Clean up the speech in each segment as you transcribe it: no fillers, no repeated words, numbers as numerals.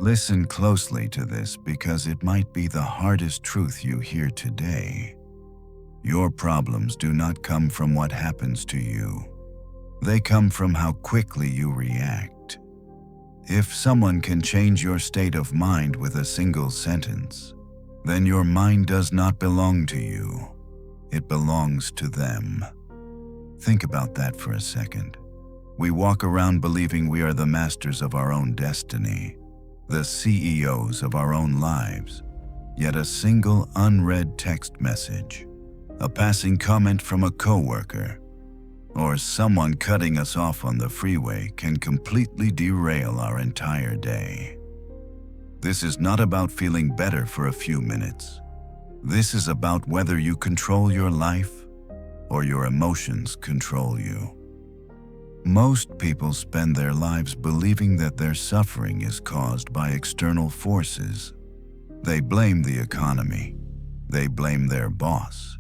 Listen closely to this because it might be the hardest truth you hear today. Your problems do not come from what happens to you. They come from how quickly you react. If someone can change your state of mind with a single sentence, then your mind does not belong to you. It belongs to them. Think about that for a second. We walk around believing we are the masters of our own destiny, the CEOs of our own lives. Yet a single unread text message, a passing comment from a coworker, or someone cutting us off on the freeway can completely derail our entire day. This is not about feeling better for a few minutes. This is about whether you control your life or your emotions control you. Most people spend their lives believing that their suffering is caused by external forces. They blame the economy. They blame their boss.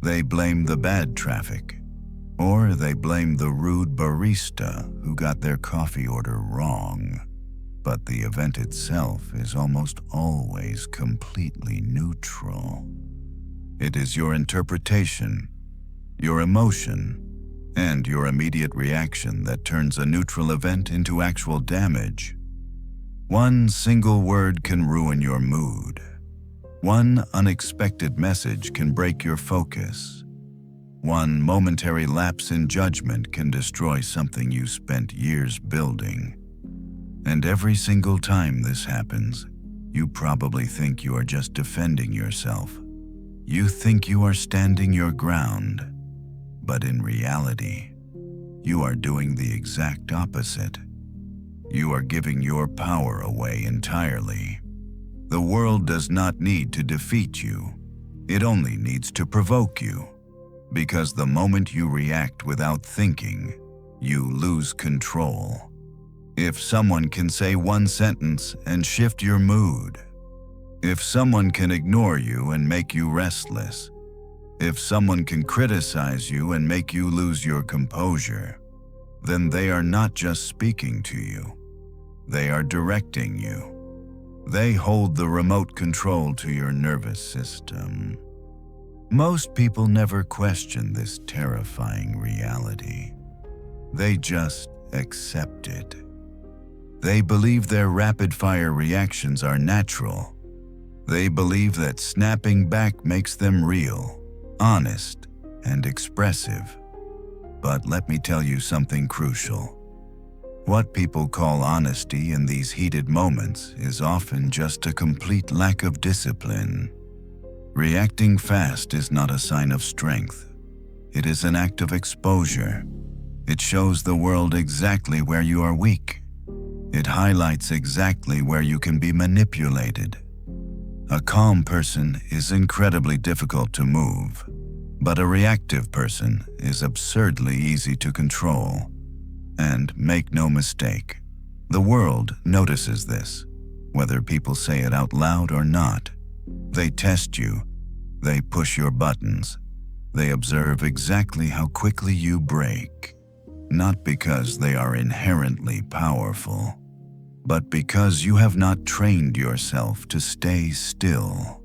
They blame the bad traffic. Or they blame the rude barista who got their coffee order wrong. But the event itself is almost always completely neutral. It is your interpretation, your emotion, and your immediate reaction that turns a neutral event into actual damage. One single word can ruin your mood. One unexpected message can break your focus. One momentary lapse in judgment can destroy something you spent years building. And every single time this happens, you probably think you are just defending yourself. You think you are standing your ground, but in reality, you are doing the exact opposite. You are giving your power away entirely. The world does not need to defeat you. It only needs to provoke you. Because the moment you react without thinking, you lose control. If someone can say one sentence and shift your mood, if someone can ignore you and make you restless, if someone can criticize you and make you lose your composure, then they are not just speaking to you. They are directing you. They hold the remote control to your nervous system. Most people never question this terrifying reality. They just accept it. They believe their rapid-fire reactions are natural. They believe that snapping back makes them real, honest, and expressive. But let me tell you something crucial. What people call honesty in these heated moments is often just a complete lack of discipline. Reacting fast is not a sign of strength. It is an act of exposure. It shows the world exactly where you are weak. It highlights exactly where you can be manipulated. A calm person is incredibly difficult to move, but a reactive person is absurdly easy to control. And make no mistake, the world notices this, whether people say it out loud or not. They test you, they push your buttons, they observe exactly how quickly you break, not because they are inherently powerful, but because you have not trained yourself to stay still.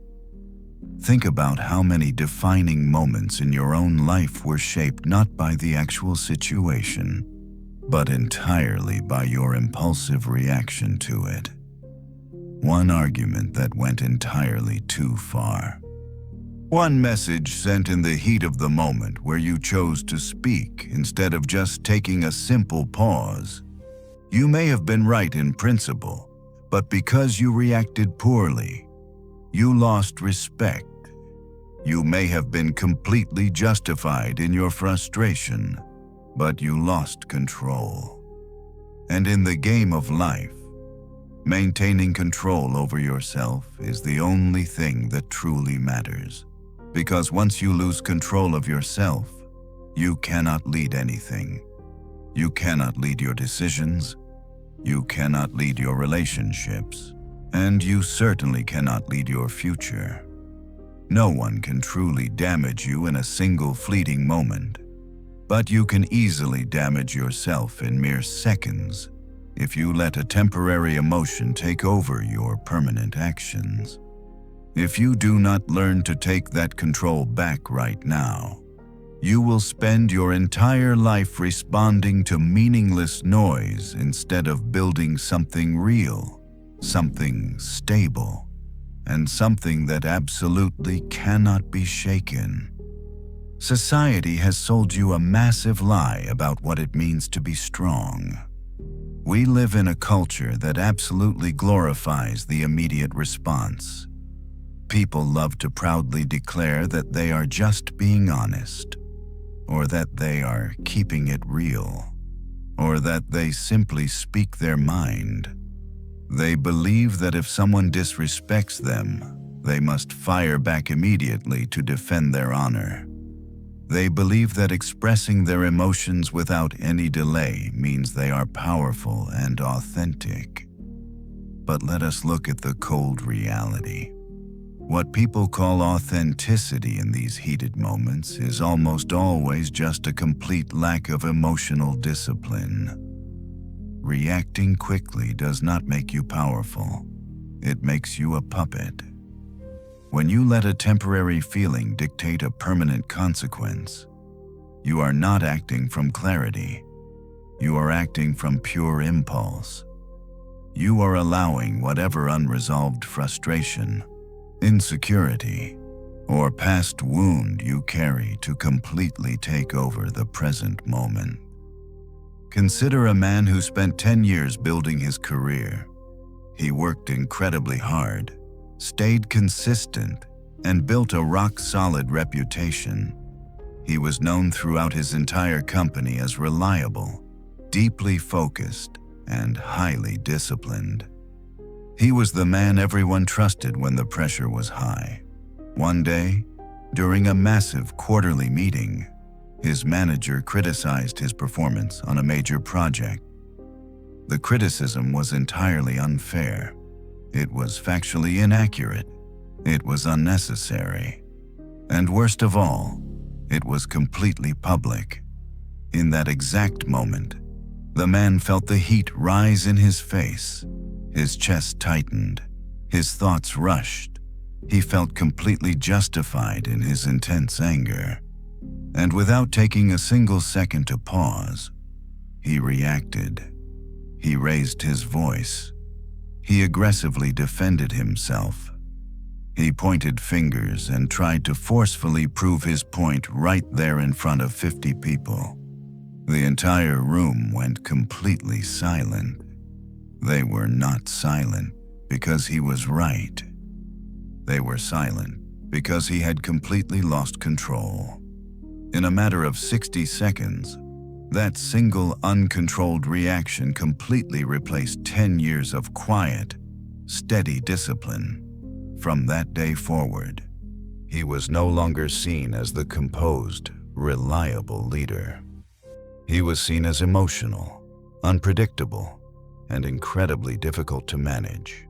Think about how many defining moments in your own life were shaped not by the actual situation, but entirely by your impulsive reaction to it. One argument that went entirely too far. One message sent in the heat of the moment where you chose to speak instead of just taking a simple pause. You may have been right in principle, but because you reacted poorly, you lost respect. You may have been completely justified in your frustration, but you lost control. And in the game of life, maintaining control over yourself is the only thing that truly matters. Because once you lose control of yourself, you cannot lead anything. You cannot lead your decisions. You cannot lead your relationships. And you certainly cannot lead your future. No one can truly damage you in a single fleeting moment. But you can easily damage yourself in mere seconds if you let a temporary emotion take over your permanent actions. If you do not learn to take that control back right now, you will spend your entire life responding to meaningless noise instead of building something real, something stable, and something that absolutely cannot be shaken. Society has sold you a massive lie about what it means to be strong. We live in a culture that absolutely glorifies the immediate response. People love to proudly declare that they are just being honest, or that they are keeping it real, or that they simply speak their mind. They believe that if someone disrespects them, they must fire back immediately to defend their honor. They believe that expressing their emotions without any delay means they are powerful and authentic. But let us look at the cold reality. What people call authenticity in these heated moments is almost always just a complete lack of emotional discipline. Reacting quickly does not make you powerful. It makes you a puppet. When you let a temporary feeling dictate a permanent consequence, you are not acting from clarity. You are acting from pure impulse. You are allowing whatever unresolved frustration, insecurity, or past wound you carry to completely take over the present moment. Consider a man who spent 10 years building his career. He worked incredibly hard, stayed consistent, and built a rock-solid reputation. He was known throughout his entire company as reliable, deeply focused, and highly disciplined. He was the man everyone trusted when the pressure was high. One day, during a massive quarterly meeting, his manager criticized his performance on a major project. The criticism was entirely unfair. It was factually inaccurate. It was unnecessary. And worst of all, it was completely public. In that exact moment, the man felt the heat rise in his face. His chest tightened. His thoughts rushed. He felt completely justified in his intense anger. And without taking a single second to pause, he reacted. He raised his voice. He aggressively defended himself. He pointed fingers and tried to forcefully prove his point right there in front of 50 people. The entire room went completely silent. They were not silent because he was right. They were silent because he had completely lost control. In a matter of 60 seconds, that single uncontrolled reaction completely replaced 10 years of quiet, steady discipline. From that day forward, he was no longer seen as the composed, reliable leader. He was seen as emotional, unpredictable, and incredibly difficult to manage.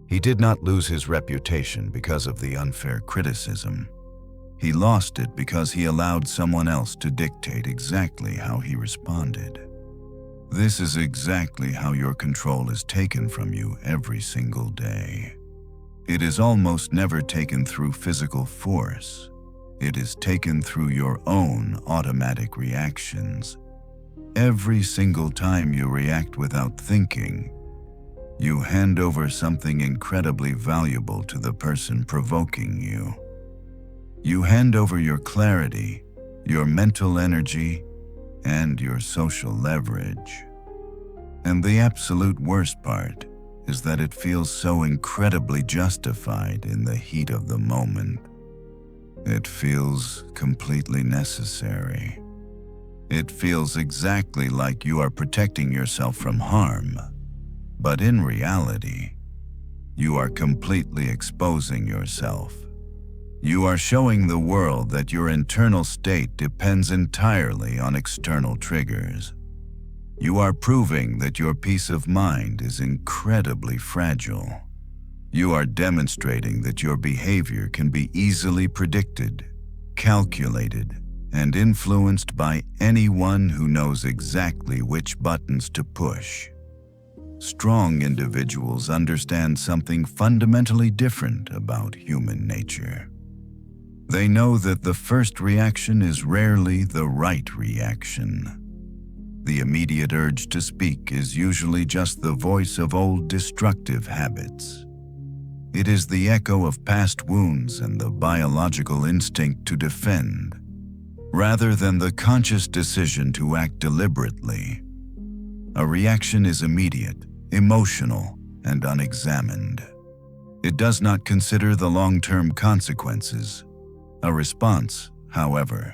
He did not lose his reputation because of the unfair criticism. He lost it because he allowed someone else to dictate exactly how he responded. This is exactly how your control is taken from you every single day. It is almost never taken through physical force. It is taken through your own automatic reactions. Every single time you react without thinking, you hand over something incredibly valuable to the person provoking you. You hand over your clarity, your mental energy, and your social leverage. And the absolute worst part is that it feels so incredibly justified in the heat of the moment. It feels completely necessary. It feels exactly like you are protecting yourself from harm. But in reality, you are completely exposing yourself. You are showing the world that your internal state depends entirely on external triggers. You are proving that your peace of mind is incredibly fragile. You are demonstrating that your behavior can be easily predicted, calculated, and influenced by anyone who knows exactly which buttons to push. Strong individuals understand something fundamentally different about human nature. They know that the first reaction is rarely the right reaction. The immediate urge to speak is usually just the voice of old destructive habits. It is the echo of past wounds and the biological instinct to defend, rather than the conscious decision to act deliberately. A reaction is immediate, emotional, and unexamined. It does not consider the long-term consequences. A response, however,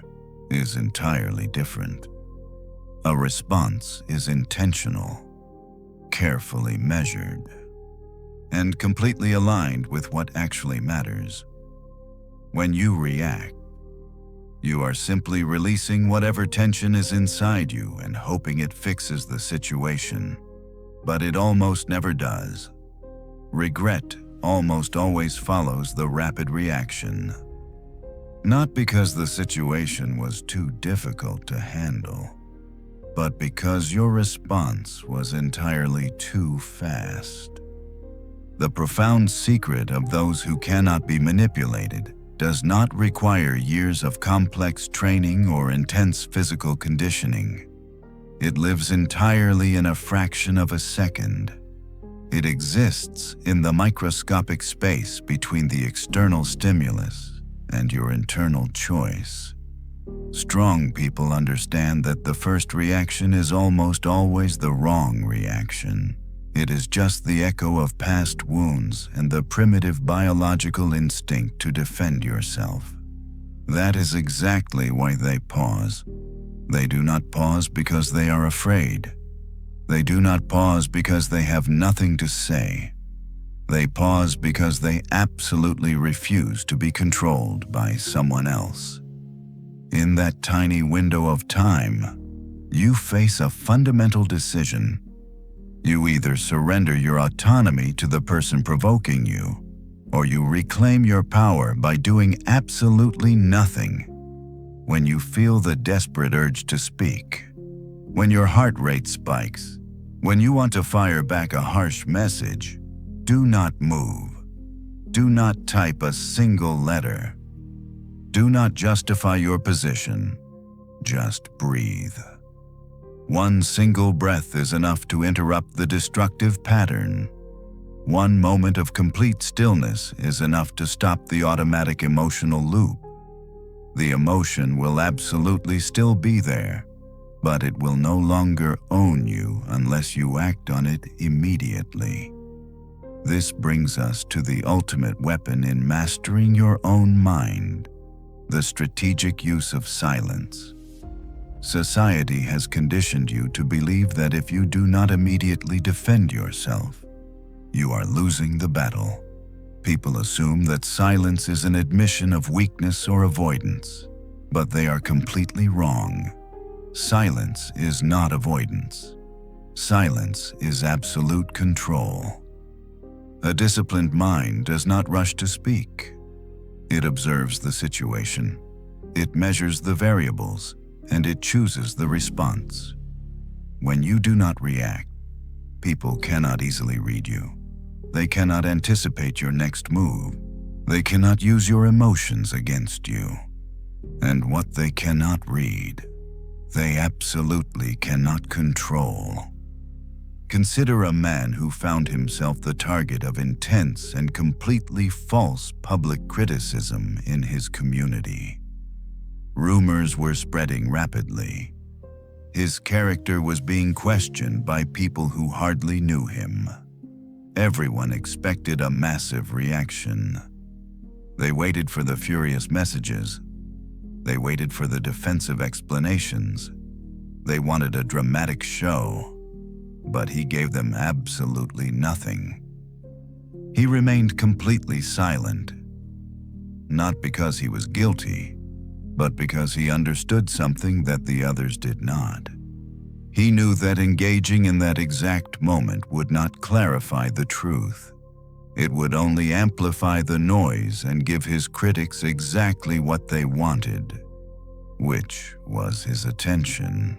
is entirely different. A response is intentional, carefully measured, and completely aligned with what actually matters. When you react, you are simply releasing whatever tension is inside you and hoping it fixes the situation. But it almost never does. Regret almost always follows the rapid reaction. Not because the situation was too difficult to handle, but because your response was entirely too fast. The profound secret of those who cannot be manipulated does not require years of complex training or intense physical conditioning. It lives entirely in a fraction of a second. It exists in the microscopic space between the external stimulus and your internal choice. Strong people understand that the first reaction is almost always the wrong reaction. It is just the echo of past wounds and the primitive biological instinct to defend yourself. That is exactly why they pause. They do not pause because they are afraid. They do not pause because they have nothing to say. They pause because they absolutely refuse to be controlled by someone else. In that tiny window of time, you face a fundamental decision. You either surrender your autonomy to the person provoking you, or you reclaim your power by doing absolutely nothing. When you feel the desperate urge to speak, when your heart rate spikes, when you want to fire back a harsh message, do not move. Do not type a single letter. Do not justify your position. Just breathe. One single breath is enough to interrupt the destructive pattern. One moment of complete stillness is enough to stop the automatic emotional loop. The emotion will absolutely still be there, but it will no longer own you unless you act on it immediately. This brings us to the ultimate weapon in mastering your own mind: the strategic use of silence. Society has conditioned you to believe that if you do not immediately defend yourself, you are losing the battle. People assume that silence is an admission of weakness or avoidance, but they are completely wrong. Silence is not avoidance. Silence is absolute control. A disciplined mind does not rush to speak. It observes the situation. It measures the variables, and it chooses the response. When you do not react, people cannot easily read you. They cannot anticipate your next move. They cannot use your emotions against you. And what they cannot read, they absolutely cannot control. Consider a man who found himself the target of intense and completely false public criticism in his community. Rumors were spreading rapidly. His character was being questioned by people who hardly knew him. Everyone expected a massive reaction. They waited for the furious messages. They waited for the defensive explanations. They wanted a dramatic show, but he gave them absolutely nothing. He remained completely silent, not because he was guilty, but because he understood something that the others did not. He knew that engaging in that exact moment would not clarify the truth. It would only amplify the noise and give his critics exactly what they wanted, which was his attention.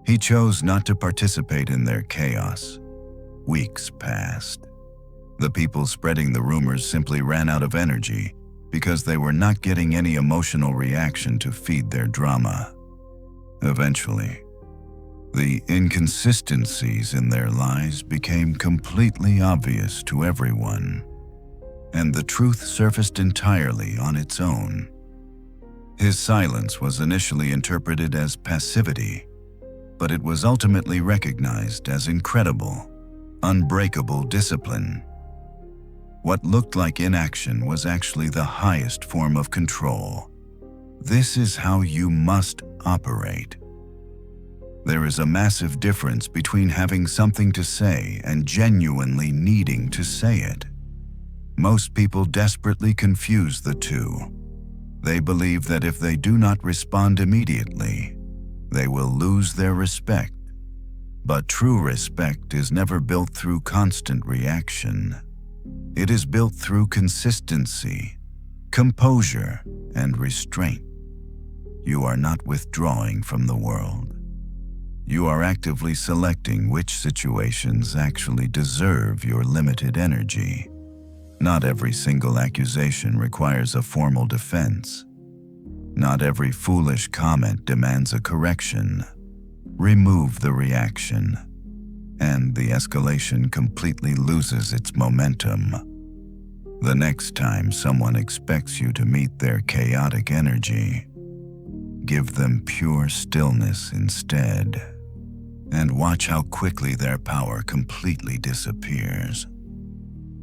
He chose not to participate in their chaos. Weeks passed. The people spreading the rumors simply ran out of energy because they were not getting any emotional reaction to feed their drama. Eventually, the inconsistencies in their lies became completely obvious to everyone, and the truth surfaced entirely on its own. His silence was initially interpreted as passivity, but it was ultimately recognized as incredible, unbreakable discipline. What looked like inaction was actually the highest form of control. This is how you must operate. There is a massive difference between having something to say and genuinely needing to say it. Most people desperately confuse the two. They believe that if they do not respond immediately, they will lose their respect. But true respect is never built through constant reaction. It is built through consistency, composure, and restraint. You are not withdrawing from the world. You are actively selecting which situations actually deserve your limited energy. Not every single accusation requires a formal defense. Not every foolish comment demands a correction. Remove the reaction, and the escalation completely loses its momentum. The next time someone expects you to meet their chaotic energy, give them pure stillness instead, and watch how quickly their power completely disappears.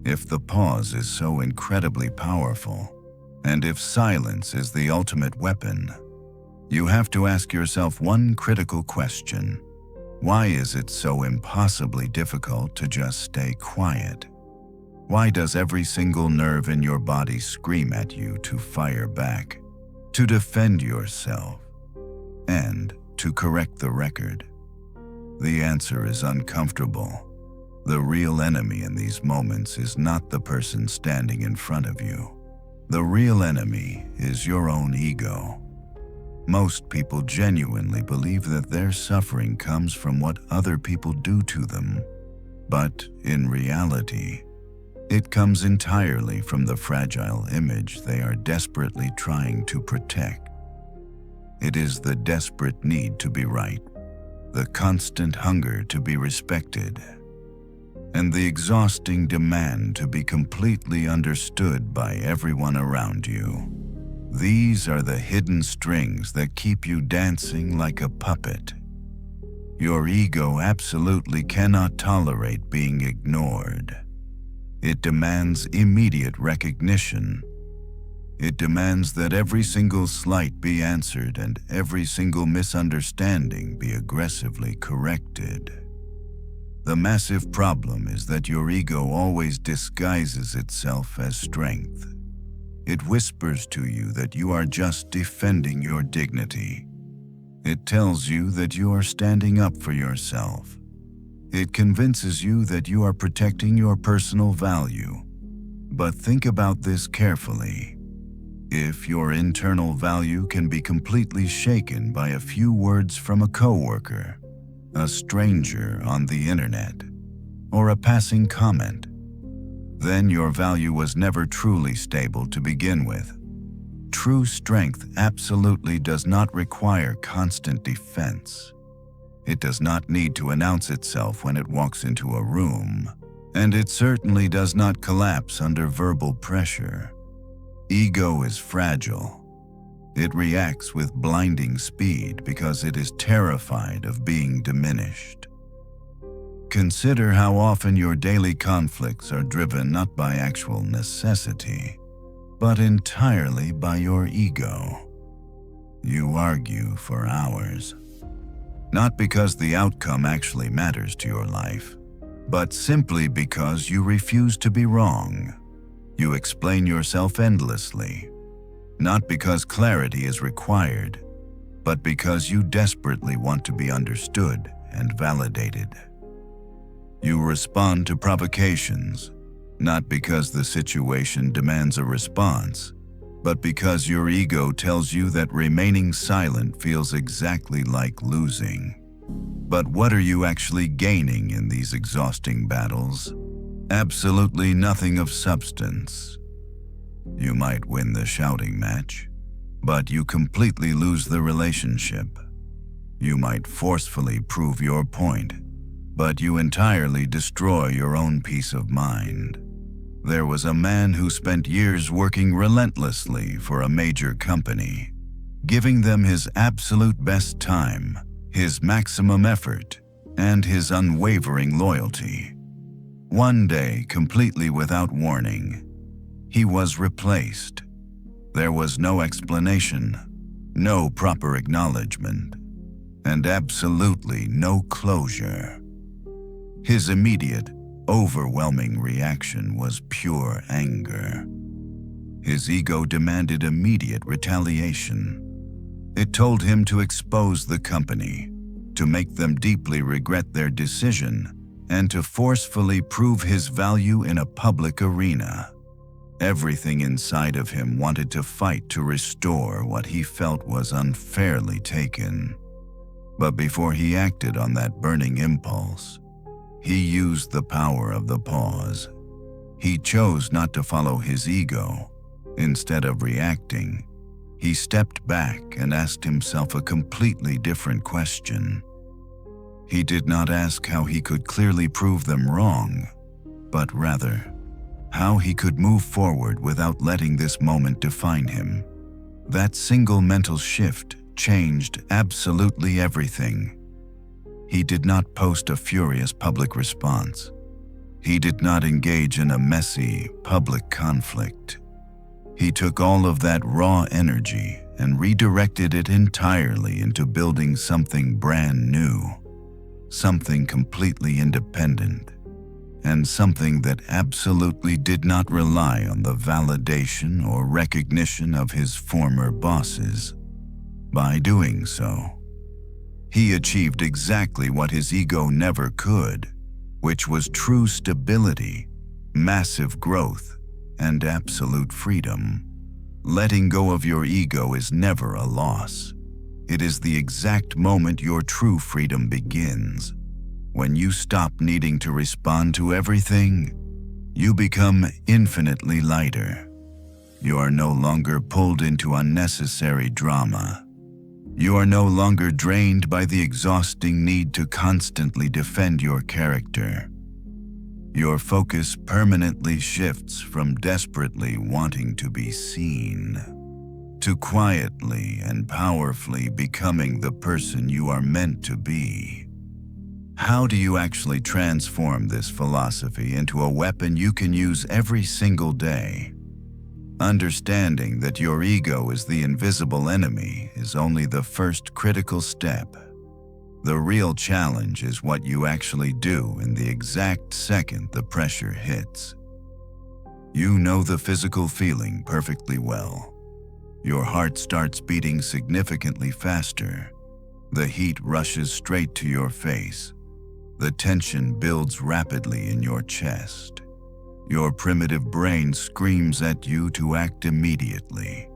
If the pause is so incredibly powerful, and if silence is the ultimate weapon, you have to ask yourself one critical question. Why is it so impossibly difficult to just stay quiet? Why does every single nerve in your body scream at you to fire back, to defend yourself, and to correct the record? The answer is uncomfortable. The real enemy in these moments is not the person standing in front of you. The real enemy is your own ego. Most people genuinely believe that their suffering comes from what other people do to them, but in reality, it comes entirely from the fragile image they are desperately trying to protect. It is the desperate need to be right, the constant hunger to be respected, and the exhausting demand to be completely understood by everyone around you. These are the hidden strings that keep you dancing like a puppet. Your ego absolutely cannot tolerate being ignored. It demands immediate recognition. It demands that every single slight be answered and every single misunderstanding be aggressively corrected. The massive problem is that your ego always disguises itself as strength. It whispers to you that you are just defending your dignity. It tells you that you are standing up for yourself. It convinces you that you are protecting your personal value. But think about this carefully. If your internal value can be completely shaken by a few words from a coworker, a stranger on the internet, or a passing comment, then your value was never truly stable to begin with. True strength absolutely does not require constant defense. It does not need to announce itself when it walks into a room, and it certainly does not collapse under verbal pressure. Ego is fragile. It reacts with blinding speed because it is terrified of being diminished. Consider how often your daily conflicts are driven not by actual necessity, but entirely by your ego. You argue for hours, not because the outcome actually matters to your life, but simply because you refuse to be wrong. You explain yourself endlessly, not because clarity is required, but because you desperately want to be understood and validated. You respond to provocations, not because the situation demands a response, but because your ego tells you that remaining silent feels exactly like losing. But what are you actually gaining in these exhausting battles? Absolutely nothing of substance. You might win the shouting match, but you completely lose the relationship. You might forcefully prove your point, but you entirely destroy your own peace of mind. There was a man who spent years working relentlessly for a major company, giving them his absolute best time, his maximum effort, and his unwavering loyalty. One day, completely without warning, he was replaced. There was no explanation, no proper acknowledgement, and absolutely no closure. His immediate, overwhelming reaction was pure anger. His ego demanded immediate retaliation. It told him to expose the company, to make them deeply regret their decision, and to forcefully prove his value in a public arena. Everything inside of him wanted to fight to restore what he felt was unfairly taken. But before he acted on that burning impulse, he used the power of the pause. He chose not to follow his ego. Instead of reacting, he stepped back and asked himself a completely different question. He did not ask how he could clearly prove them wrong, but rather, how he could move forward without letting this moment define him. That single mental shift changed absolutely everything. He did not post a furious public response. He did not engage in a messy, public conflict. He took all of that raw energy and redirected it entirely into building something brand new, something completely independent, and something that absolutely did not rely on the validation or recognition of his former bosses. By doing so, he achieved exactly what his ego never could, which was true stability, massive growth, and absolute freedom. Letting go of your ego is never a loss. It is the exact moment your true freedom begins. When you stop needing to respond to everything, you become infinitely lighter. You are no longer pulled into unnecessary drama. You are no longer drained by the exhausting need to constantly defend your character. Your focus permanently shifts from desperately wanting to be seen to quietly and powerfully becoming the person you are meant to be. How do you actually transform this philosophy into a weapon you can use every single day? Understanding that your ego is the invisible enemy is only the first critical step. The real challenge is what you actually do in the exact second the pressure hits. You know the physical feeling perfectly well. Your heart starts beating significantly faster. The heat rushes straight to your face. The tension builds rapidly in your chest. Your primitive brain screams at you to act immediately,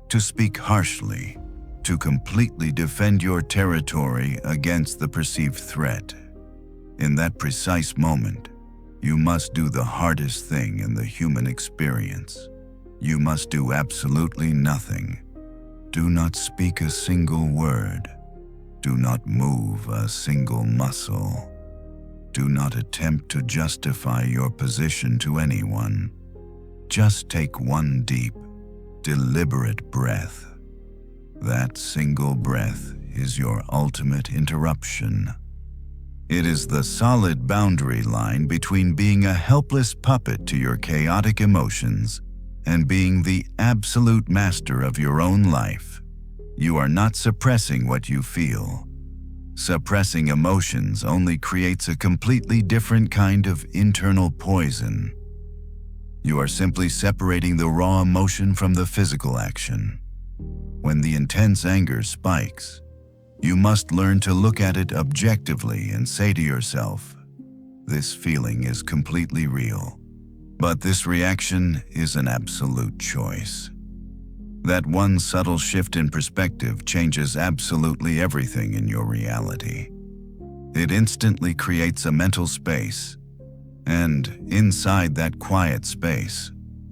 to speak harshly, to completely defend your territory against the perceived threat. In that precise moment, you must do the hardest thing in the human experience. You must do absolutely nothing. Do not speak a single word. Do not move a single muscle. Do not attempt to justify your position to anyone. Just take one deep, deliberate breath. That single breath is your ultimate interruption. It is the solid boundary line between being a helpless puppet to your chaotic emotions and being the absolute master of your own life. You are not suppressing what you feel. Suppressing emotions only creates a completely different kind of internal poison. You are simply separating the raw emotion from the physical action. When the intense anger spikes, you must learn to look at it objectively and say to yourself, "This feeling is completely real, but this reaction is an absolute choice." That one subtle shift in perspective changes absolutely everything in your reality. It instantly creates a mental space, and inside that quiet space,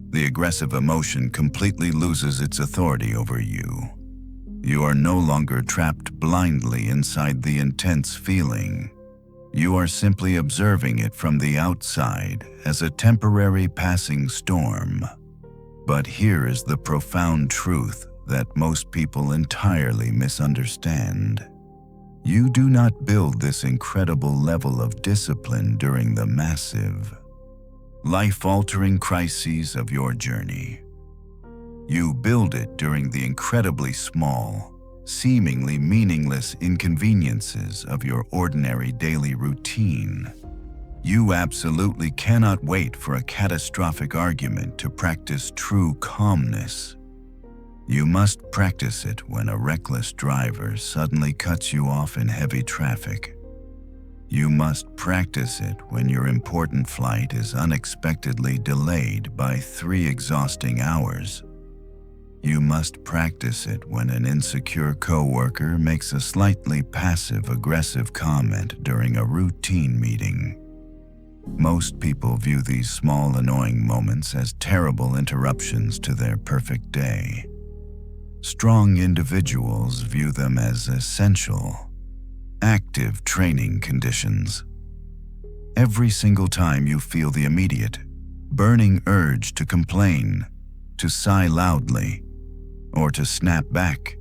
the aggressive emotion completely loses its authority over you. You are no longer trapped blindly inside the intense feeling. You are simply observing it from the outside as a temporary passing storm. But here is the profound truth that most people entirely misunderstand. You do not build this incredible level of discipline during the massive, life-altering crises of your journey. You build it during the incredibly small, seemingly meaningless inconveniences of your ordinary daily routine. You absolutely cannot wait for a catastrophic argument to practice true calmness. You must practice it when a reckless driver suddenly cuts you off in heavy traffic. You must practice it when your important flight is unexpectedly delayed by 3 exhausting hours. You must practice it when an insecure coworker makes a slightly passive-aggressive comment during a routine meeting. Most people view these small, annoying moments as terrible interruptions to their perfect day. Strong individuals view them as essential, active training conditions. Every single time you feel the immediate, burning urge to complain, to sigh loudly, or to snap back,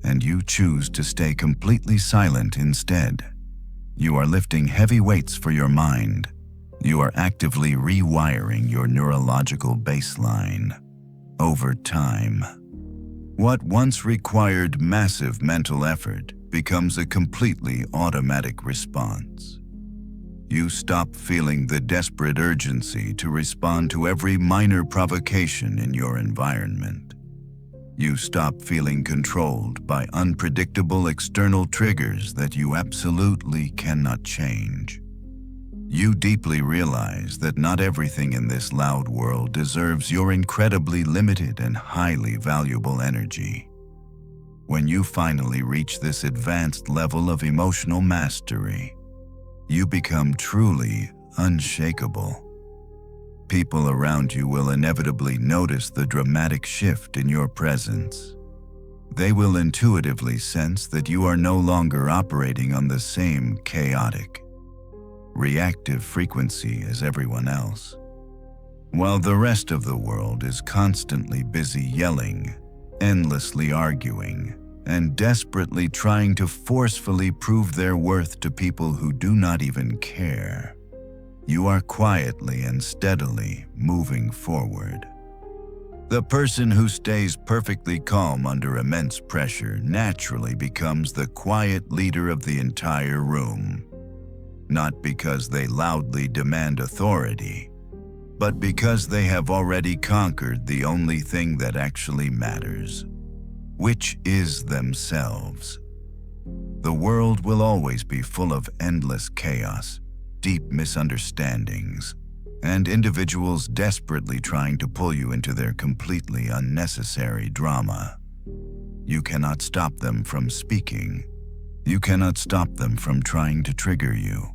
and you choose to stay completely silent instead, you are lifting heavy weights for your mind. You are actively rewiring your neurological baseline. Over time, what once required massive mental effort becomes a completely automatic response. You stop feeling the desperate urgency to respond to every minor provocation in your environment. You stop feeling controlled by unpredictable external triggers that you absolutely cannot change. You deeply realize that not everything in this loud world deserves your incredibly limited and highly valuable energy. When you finally reach this advanced level of emotional mastery, you become truly unshakable. People around you will inevitably notice the dramatic shift in your presence. They will intuitively sense that you are no longer operating on the same chaotic, reactive frequency as everyone else. While the rest of the world is constantly busy yelling, endlessly arguing, and desperately trying to forcefully prove their worth to people who do not even care, you are quietly and steadily moving forward. The person who stays perfectly calm under immense pressure naturally becomes the quiet leader of the entire room. Not because they loudly demand authority, but because they have already conquered the only thing that actually matters, which is themselves. The world will always be full of endless chaos, deep misunderstandings, and individuals desperately trying to pull you into their completely unnecessary drama. You cannot stop them from speaking. You cannot stop them from trying to trigger you.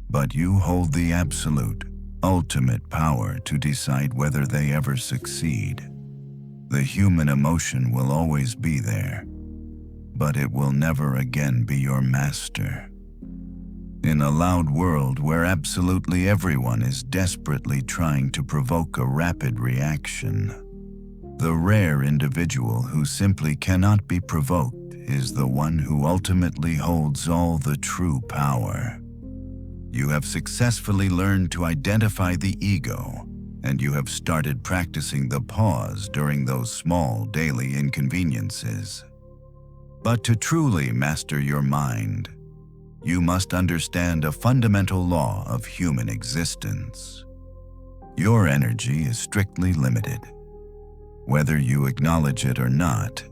But you hold the absolute, ultimate power to decide whether they ever succeed. The human emotion will always be there, but it will never again be your master. In a loud world where absolutely everyone is desperately trying to provoke a rapid reaction, the rare individual who simply cannot be provoked is the one who ultimately holds all the true power. You have successfully learned to identify the ego, and you have started practicing the pause during those small daily inconveniences. But to truly master your mind, you must understand a fundamental law of human existence. Your energy is strictly limited. Whether you acknowledge it or not,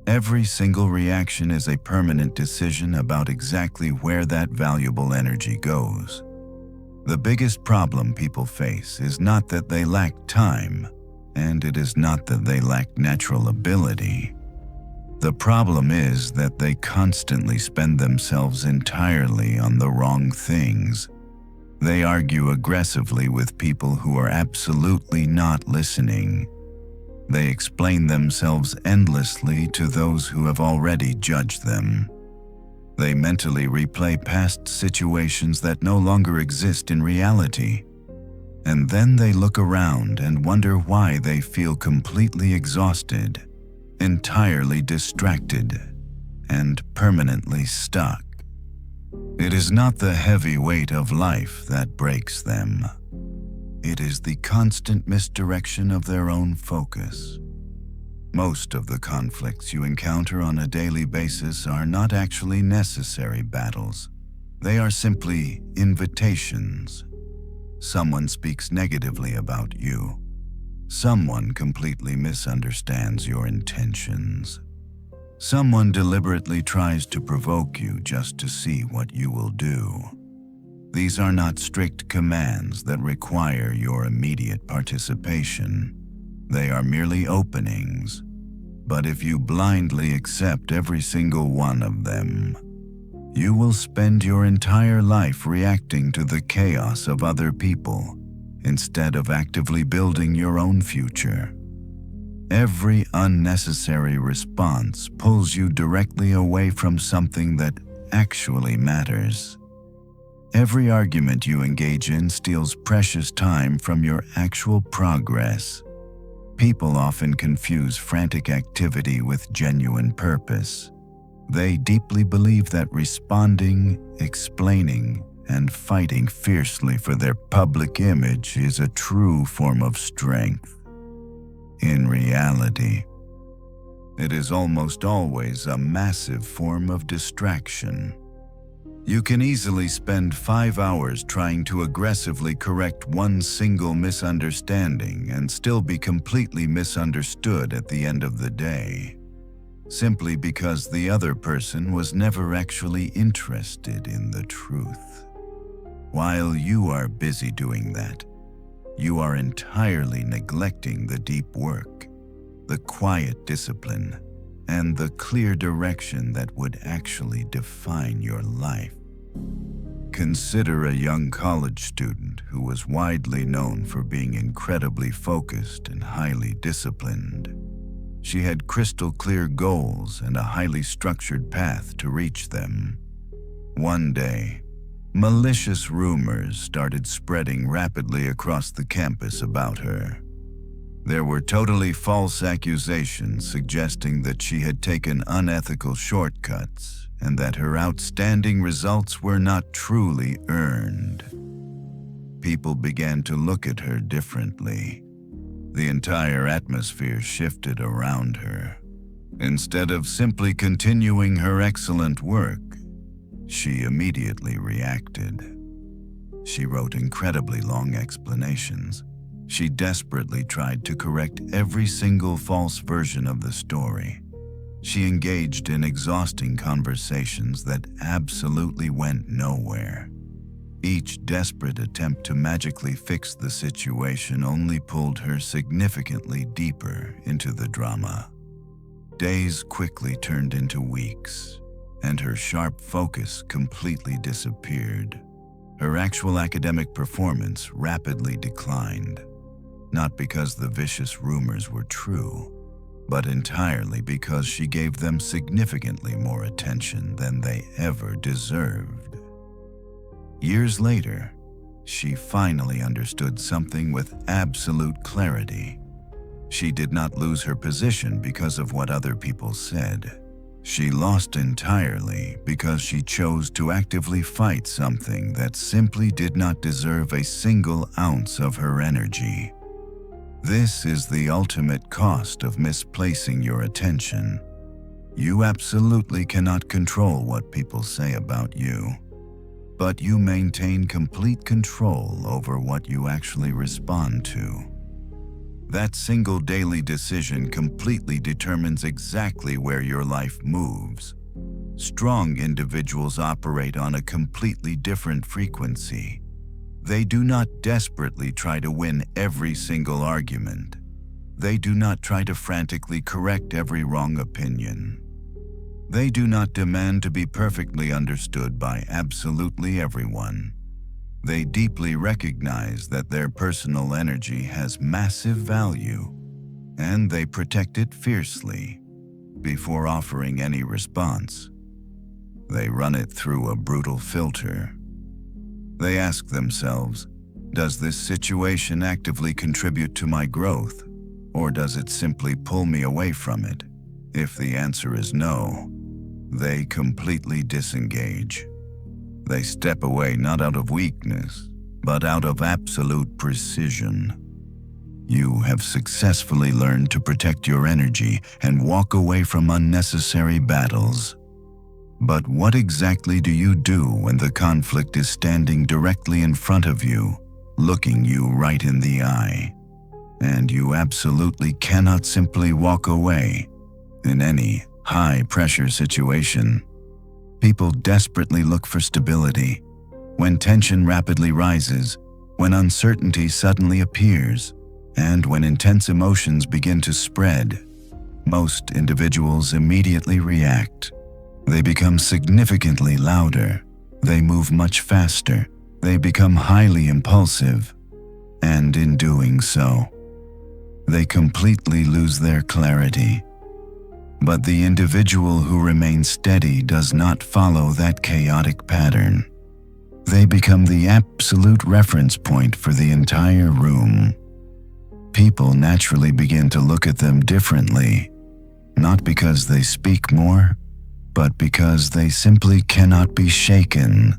every single reaction is a permanent decision about exactly where that valuable energy goes. The biggest problem people face is not that they lack time, and it is not that they lack natural ability. The problem is that they constantly spend themselves entirely on the wrong things. They argue aggressively with people who are absolutely not listening. They explain themselves endlessly to those who have already judged them. They mentally replay past situations that no longer exist in reality. And then they look around and wonder why they feel completely exhausted, entirely distracted, and permanently stuck. It is not the heavy weight of life that breaks them. It is the constant misdirection of their own focus. Most of the conflicts you encounter on a daily basis are not actually necessary battles. They are simply invitations. Someone speaks negatively about you. Someone completely misunderstands your intentions. Someone deliberately tries to provoke you just to see what you will do. These are not strict commands that require your immediate participation. They are merely openings. But if you blindly accept every single one of them, you will spend your entire life reacting to the chaos of other people instead of actively building your own future. Every unnecessary response pulls you directly away from something that actually matters. Every argument you engage in steals precious time from your actual progress. People often confuse frantic activity with genuine purpose. They deeply believe that responding, explaining, and fighting fiercely for their public image is a true form of strength. In reality, it is almost always a massive form of distraction. You can easily spend 5 hours trying to aggressively correct one single misunderstanding and still be completely misunderstood at the end of the day, simply because the other person was never actually interested in the truth. While you are busy doing that, you are entirely neglecting the deep work, the quiet discipline, and the clear direction that would actually define your life. Consider a young college student who was widely known for being incredibly focused and highly disciplined. She had crystal clear goals and a highly structured path to reach them. One day, malicious rumors started spreading rapidly across the campus about her. There were totally false accusations suggesting that she had taken unethical shortcuts and that her outstanding results were not truly earned. People began to look at her differently. The entire atmosphere shifted around her. Instead of simply continuing her excellent work, she immediately reacted. She wrote incredibly long explanations. She desperately tried to correct every single false version of the story. She engaged in exhausting conversations that absolutely went nowhere. Each desperate attempt to magically fix the situation only pulled her significantly deeper into the drama. Days quickly turned into weeks, and her sharp focus completely disappeared. Her actual academic performance rapidly declined, not because the vicious rumors were true, but entirely because she gave them significantly more attention than they ever deserved. Years later, she finally understood something with absolute clarity. She did not lose her position because of what other people said. She lost entirely because she chose to actively fight something that simply did not deserve a single ounce of her energy. This is the ultimate cost of misplacing your attention. You absolutely cannot control what people say about you, but you maintain complete control over what you actually respond to. That single daily decision completely determines exactly where your life moves. Strong individuals operate on a completely different frequency. They do not desperately try to win every single argument. They do not try to frantically correct every wrong opinion. They do not demand to be perfectly understood by absolutely everyone. They deeply recognize that their personal energy has massive value, and they protect it fiercely before offering any response. They run it through a brutal filter. They ask themselves, does this situation actively contribute to my growth, or does it simply pull me away from it? If the answer is no, they completely disengage. They step away not out of weakness, but out of absolute precision. You have successfully learned to protect your energy and walk away from unnecessary battles. But what exactly do you do when the conflict is standing directly in front of you, looking you right in the eye, and you absolutely cannot simply walk away? In any high-pressure situation, people desperately look for stability. When tension rapidly rises, when uncertainty suddenly appears, and when intense emotions begin to spread, most individuals immediately react. They become significantly louder, they move much faster, they become highly impulsive, and in doing so, they completely lose their clarity. But the individual who remains steady does not follow that chaotic pattern. They become the absolute reference point for the entire room. People naturally begin to look at them differently, not because they speak more, but because they simply cannot be shaken.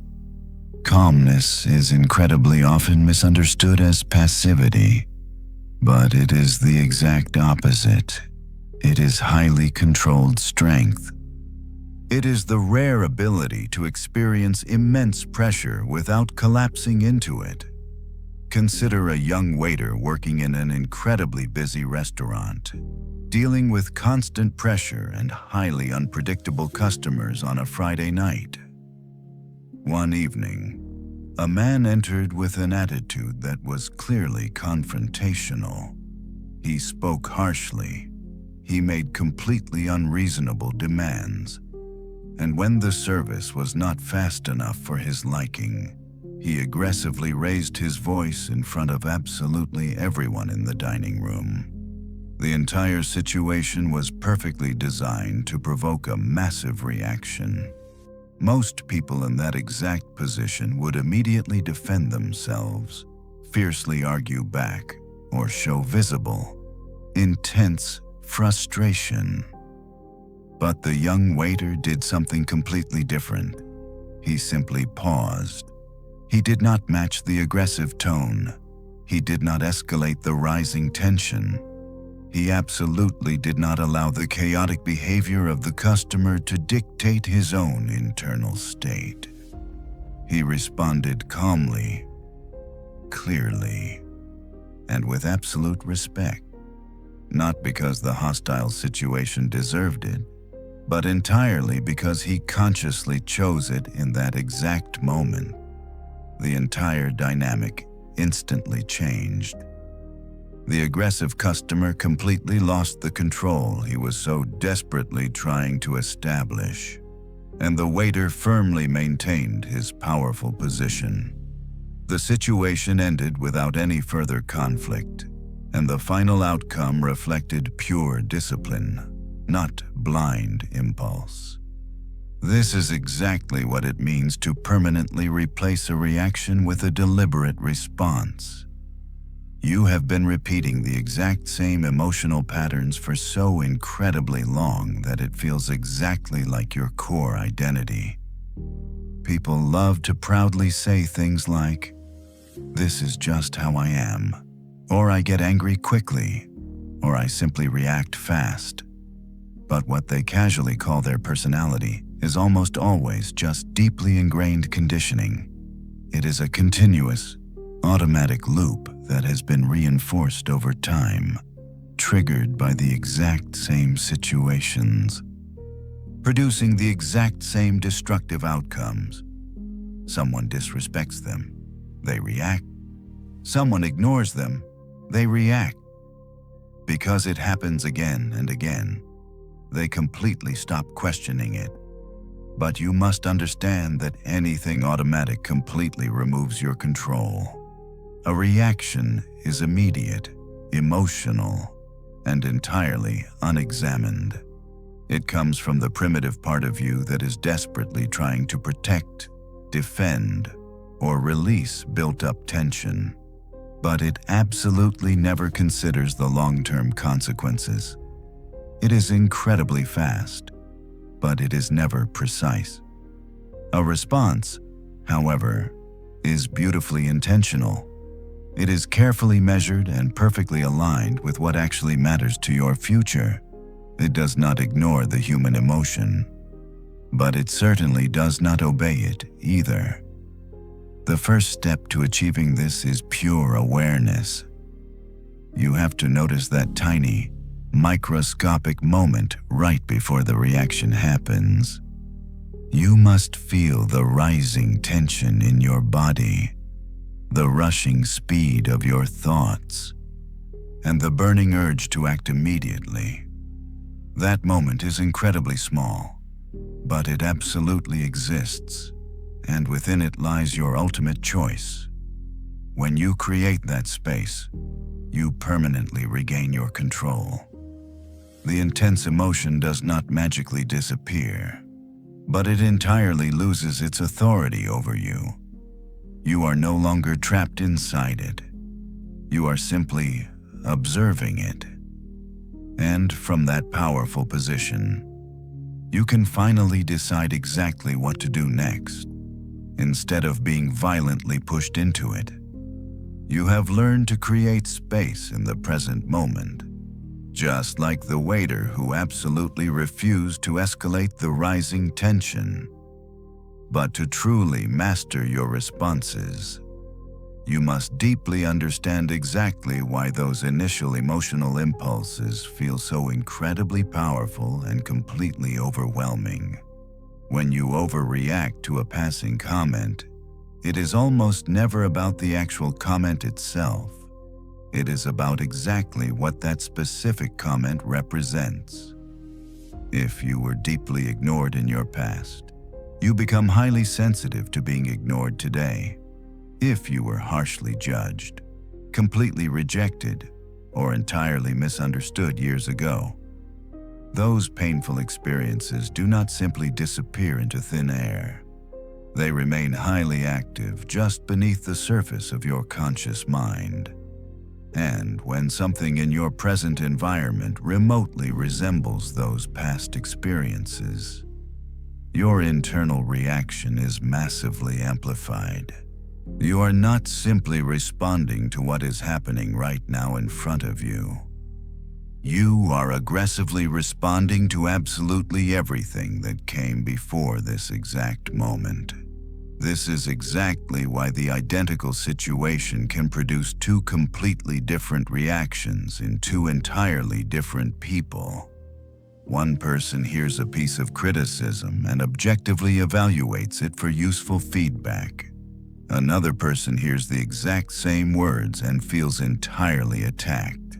Calmness is incredibly often misunderstood as passivity, but it is the exact opposite. It is highly controlled strength. It is the rare ability to experience immense pressure without collapsing into it. Consider a young waiter working in an incredibly busy restaurant, dealing with constant pressure and highly unpredictable customers on a Friday night. One evening, a man entered with an attitude that was clearly confrontational. He spoke harshly. He made completely unreasonable demands. And when the service was not fast enough for his liking, he aggressively raised his voice in front of absolutely everyone in the dining room. The entire situation was perfectly designed to provoke a massive reaction. Most people in that exact position would immediately defend themselves, fiercely argue back, or show visible, intense frustration. But the young waiter did something completely different. He simply paused. He did not match the aggressive tone. He did not escalate the rising tension. He absolutely did not allow the chaotic behavior of the customer to dictate his own internal state. He responded calmly, clearly, and with absolute respect, not because the hostile situation deserved it, but entirely because he consciously chose it in that exact moment. The entire dynamic instantly changed. The aggressive customer completely lost the control he was so desperately trying to establish, and the waiter firmly maintained his powerful position. The situation ended without any further conflict, and the final outcome reflected pure discipline, not blind impulse. This is exactly what it means to permanently replace a reaction with a deliberate response. You have been repeating the exact same emotional patterns for so incredibly long that it feels exactly like your core identity. People love to proudly say things like, "This is just how I am," or "I get angry quickly," or "I simply react fast." But what they casually call their personality is almost always just deeply ingrained conditioning. It is a continuous, automatic loop that has been reinforced over time, triggered by the exact same situations, producing the exact same destructive outcomes. Someone disrespects them, they react. Someone ignores them, they react. Because it happens again and again, they completely stop questioning it. But you must understand that anything automatic completely removes your control. A reaction is immediate, emotional, and entirely unexamined. It comes from the primitive part of you that is desperately trying to protect, defend, or release built-up tension. But it absolutely never considers the long-term consequences. It is incredibly fast, but it is never precise. A response, however, is beautifully intentional. It is carefully measured and perfectly aligned with what actually matters to your future. It does not ignore the human emotion, but it certainly does not obey it either. The first step to achieving this is pure awareness. You have to notice that tiny, microscopic moment right before the reaction happens. You must feel the rising tension in your body, the rushing speed of your thoughts, and the burning urge to act immediately. That moment is incredibly small, but it absolutely exists, and within it lies your ultimate choice. When you create that space, you permanently regain your control. The intense emotion does not magically disappear, but it entirely loses its authority over you. You are no longer trapped inside it. You are simply observing it. And from that powerful position, you can finally decide exactly what to do next. Instead of being violently pushed into it, you have learned to create space in the present moment. Just like the waiter who absolutely refused to escalate the rising tension. But to truly master your responses, you must deeply understand exactly why those initial emotional impulses feel so incredibly powerful and completely overwhelming. When you overreact to a passing comment, it is almost never about the actual comment itself. It is about exactly what that specific comment represents. If you were deeply ignored in your past, you become highly sensitive to being ignored today. If you were harshly judged, completely rejected, or entirely misunderstood years ago, those painful experiences do not simply disappear into thin air. They remain highly active just beneath the surface of your conscious mind. And when something in your present environment remotely resembles those past experiences, your internal reaction is massively amplified. You are not simply responding to what is happening right now in front of you. You are aggressively responding to absolutely everything that came before this exact moment. This is exactly why the identical situation can produce two completely different reactions in two entirely different people. One person hears a piece of criticism and objectively evaluates it for useful feedback. Another person hears the exact same words and feels entirely attacked.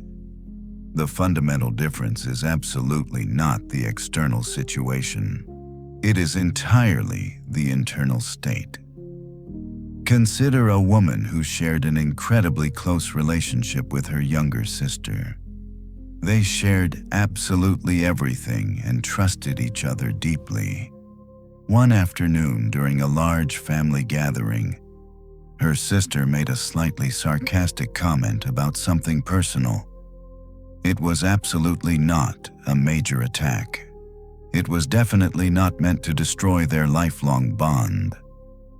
The fundamental difference is absolutely not the external situation. It is entirely the internal state. Consider a woman who shared an incredibly close relationship with her younger sister. They shared absolutely everything and trusted each other deeply. One afternoon during a large family gathering, her sister made a slightly sarcastic comment about something personal. It was absolutely not a major attack. It was definitely not meant to destroy their lifelong bond,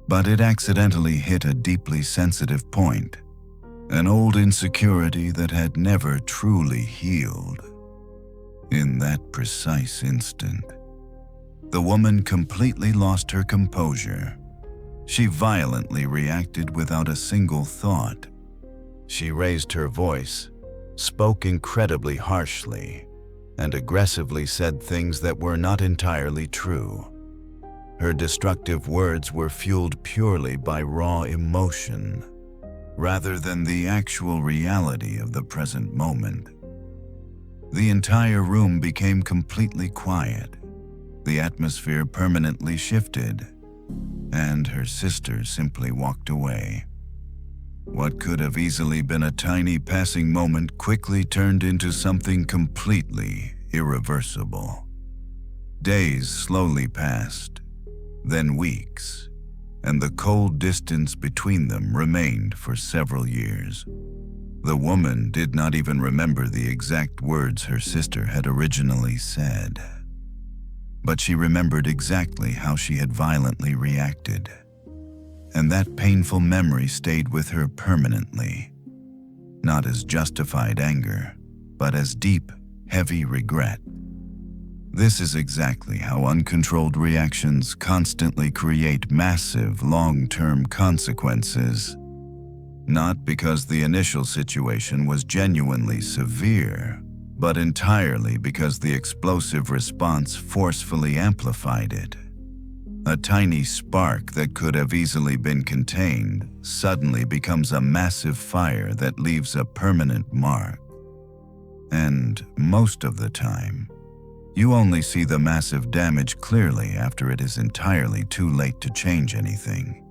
but it accidentally hit a deeply sensitive point, an old insecurity that had never truly healed. In that precise instant, the woman completely lost her composure. She violently reacted without a single thought. She raised her voice, spoke incredibly harshly, and aggressively said things that were not entirely true. Her destructive words were fueled purely by raw emotion, rather than the actual reality of the present moment. The entire room became completely quiet. The atmosphere permanently shifted, and her sister simply walked away. What could have easily been a tiny passing moment quickly turned into something completely irreversible. Days slowly passed, then weeks, and the cold distance between them remained for several years. The woman did not even remember the exact words her sister had originally said, but she remembered exactly how she had violently reacted. And that painful memory stayed with her permanently, not as justified anger, but as deep, heavy regret. This is exactly how uncontrolled reactions constantly create massive, long-term consequences. Not because the initial situation was genuinely severe, but entirely because the explosive response forcefully amplified it. A tiny spark that could have easily been contained suddenly becomes a massive fire that leaves a permanent mark. And most of the time, you only see the massive damage clearly after it is entirely too late to change anything.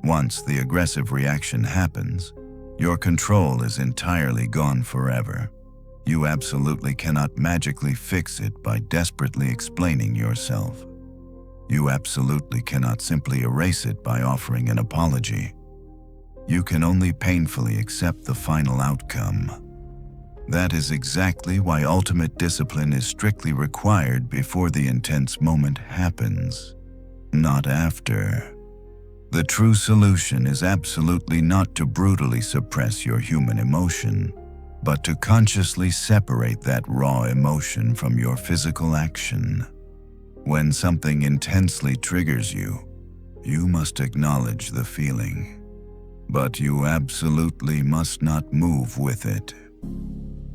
Once the aggressive reaction happens, your control is entirely gone forever. You absolutely cannot magically fix it by desperately explaining yourself. You absolutely cannot simply erase it by offering an apology. You can only painfully accept the final outcome. That is exactly why ultimate discipline is strictly required before the intense moment happens, not after. The true solution is absolutely not to brutally suppress your human emotion, but to consciously separate that raw emotion from your physical action. When something intensely triggers you, you must acknowledge the feeling, but you absolutely must not move with it.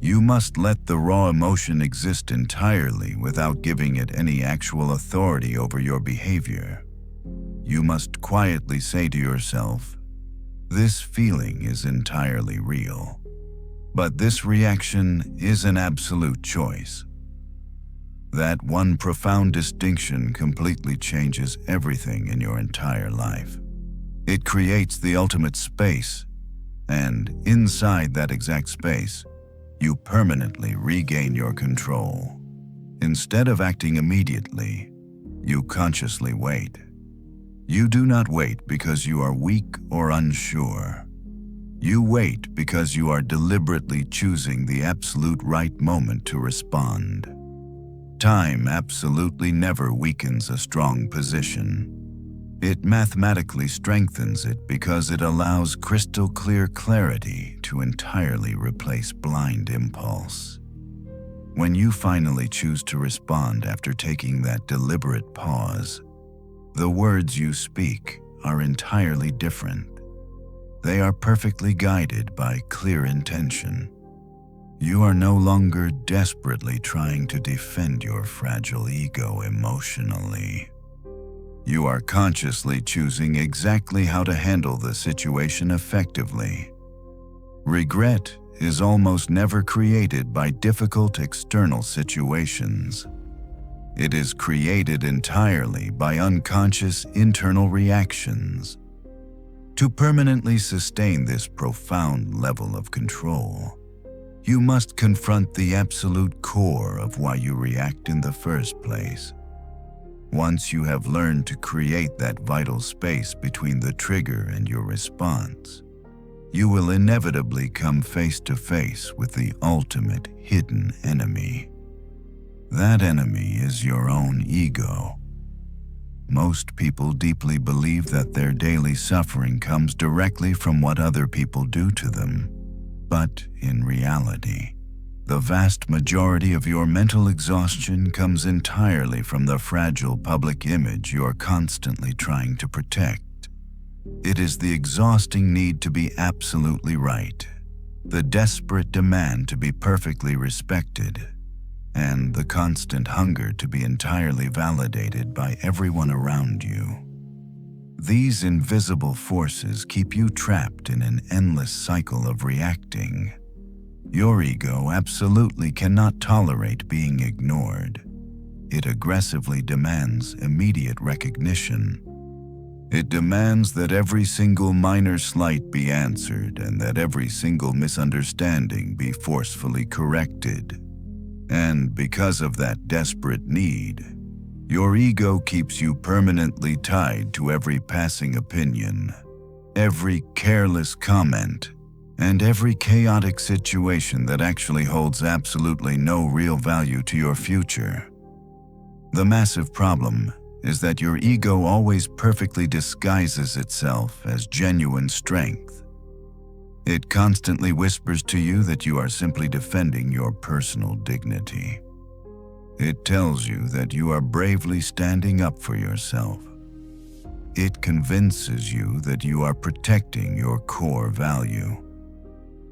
You must let the raw emotion exist entirely without giving it any actual authority over your behavior. You must quietly say to yourself, "This feeling is entirely real, but this reaction is an absolute choice." That one profound distinction completely changes everything in your entire life. It creates the ultimate space, and inside that exact space, you permanently regain your control. Instead of acting immediately, you consciously wait. You do not wait because you are weak or unsure. You wait because you are deliberately choosing the absolute right moment to respond. Time absolutely never weakens a strong position. It mathematically strengthens it because it allows crystal clear clarity to entirely replace blind impulse. When you finally choose to respond after taking that deliberate pause, the words you speak are entirely different. They are perfectly guided by clear intention. You are no longer desperately trying to defend your fragile ego emotionally. You are consciously choosing exactly how to handle the situation effectively. Regret is almost never created by difficult external situations. It is created entirely by unconscious internal reactions. To permanently sustain this profound level of control, you must confront the absolute core of why you react in the first place. Once you have learned to create that vital space between the trigger and your response, you will inevitably come face to face with the ultimate hidden enemy. That enemy is your own ego. Most people deeply believe that their daily suffering comes directly from what other people do to them. But in reality, the vast majority of your mental exhaustion comes entirely from the fragile public image you are constantly trying to protect. It is the exhausting need to be absolutely right, the desperate demand to be perfectly respected, and the constant hunger to be entirely validated by everyone around you. These invisible forces keep you trapped in an endless cycle of reacting. Your ego absolutely cannot tolerate being ignored. It aggressively demands immediate recognition. It demands that every single minor slight be answered and that every single misunderstanding be forcefully corrected. And because of that desperate need, your ego keeps you permanently tied to every passing opinion, every careless comment, and every chaotic situation that actually holds absolutely no real value to your future. The massive problem is that your ego always perfectly disguises itself as genuine strength. It constantly whispers to you that you are simply defending your personal dignity. It tells you that you are bravely standing up for yourself. It convinces you that you are protecting your core value.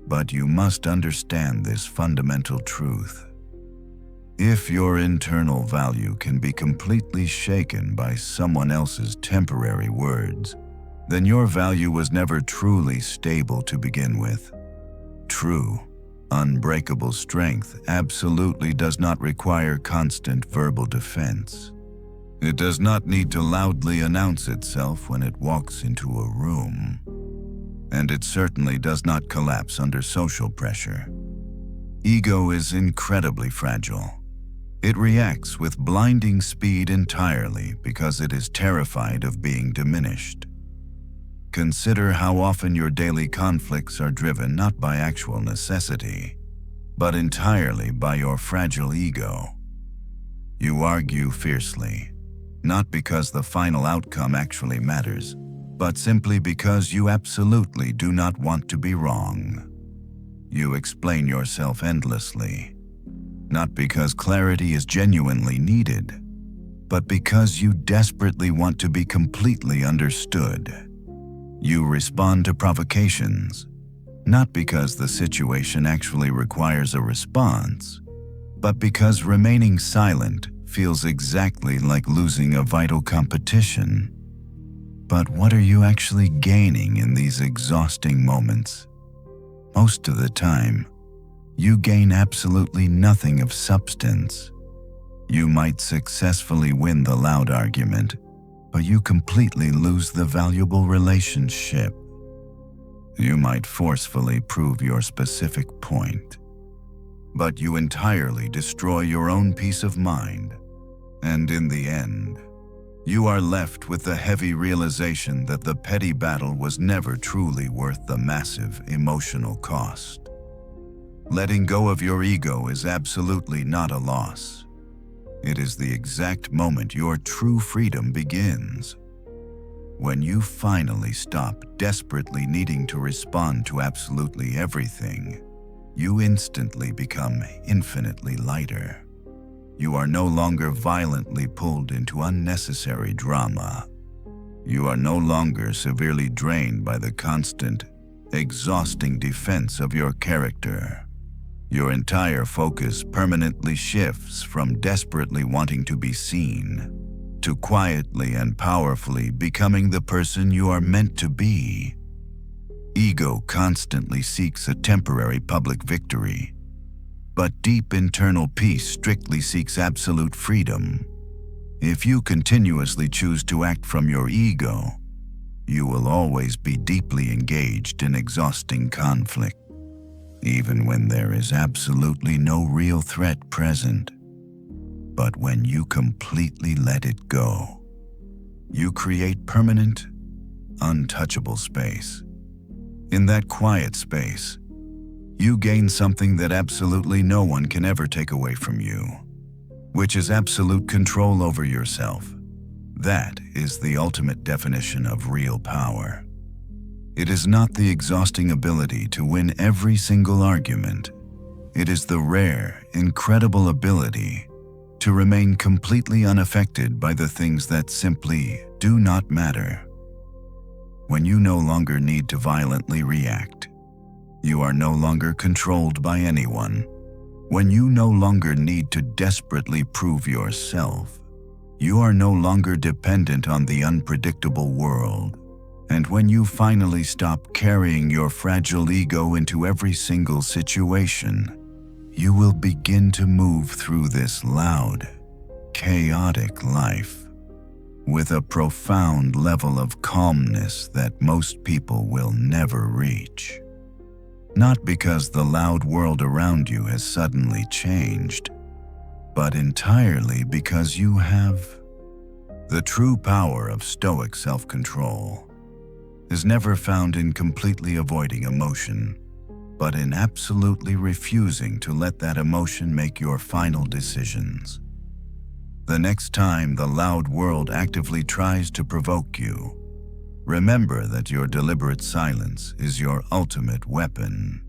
But you must understand this fundamental truth. If your internal value can be completely shaken by someone else's temporary words, then your value was never truly stable to begin with. True, unbreakable strength absolutely does not require constant verbal defense. It does not need to loudly announce itself when it walks into a room. And it certainly does not collapse under social pressure. Ego is incredibly fragile. It reacts with blinding speed entirely because it is terrified of being diminished. Consider how often your daily conflicts are driven not by actual necessity, but entirely by your fragile ego. You argue fiercely, not because the final outcome actually matters, but simply because you absolutely do not want to be wrong. You explain yourself endlessly, not because clarity is genuinely needed, but because you desperately want to be completely understood. You respond to provocations, not because the situation actually requires a response, but because remaining silent feels exactly like losing a vital competition. But what are you actually gaining in these exhausting moments? Most of the time, you gain absolutely nothing of substance. You might successfully win the loud argument, but you completely lose the valuable relationship. You might forcefully prove your specific point, but you entirely destroy your own peace of mind. And in the end, you are left with the heavy realization that the petty battle was never truly worth the massive emotional cost. Letting go of your ego is absolutely not a loss. It is the exact moment your true freedom begins. When you finally stop desperately needing to respond to absolutely everything, you instantly become infinitely lighter. You are no longer violently pulled into unnecessary drama. You are no longer severely drained by the constant, exhausting defense of your character. Your entire focus permanently shifts from desperately wanting to be seen to quietly and powerfully becoming the person you are meant to be. Ego constantly seeks a temporary public victory, but deep internal peace strictly seeks absolute freedom. If you continuously choose to act from your ego, you will always be deeply engaged in exhausting conflict, even when there is absolutely no real threat present. But when you completely let it go, you create permanent, untouchable space. In that quiet space, you gain something that absolutely no one can ever take away from you, which is absolute control over yourself. That is the ultimate definition of real power. It is not the exhausting ability to win every single argument. It is the rare, incredible ability to remain completely unaffected by the things that simply do not matter. When you no longer need to violently react, you are no longer controlled by anyone. When you no longer need to desperately prove yourself, you are no longer dependent on the unpredictable world. And when you finally stop carrying your fragile ego into every single situation, you will begin to move through this loud, chaotic life with a profound level of calmness that most people will never reach. Not because the loud world around you has suddenly changed, but entirely because you have. The true power of Stoic self-control is never found in completely avoiding emotion, but in absolutely refusing to let that emotion make your final decisions. The next time the loud world actively tries to provoke you, remember that your deliberate silence is your ultimate weapon.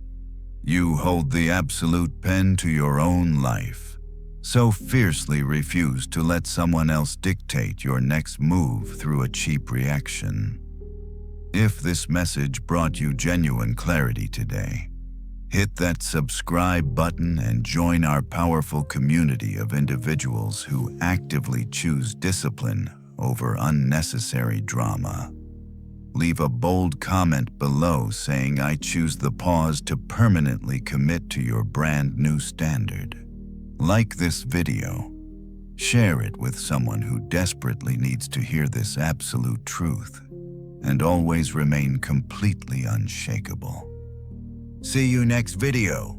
You hold the absolute pen to your own life, so fiercely refuse to let someone else dictate your next move through a cheap reaction. If this message brought you genuine clarity today, hit that subscribe button and join our powerful community of individuals who actively choose discipline over unnecessary drama. Leave a bold comment below saying, "I choose the pause to permanently commit to your brand new standard." Like this video. Share it with someone who desperately needs to hear this absolute truth. And always remain completely unshakable. See you next video.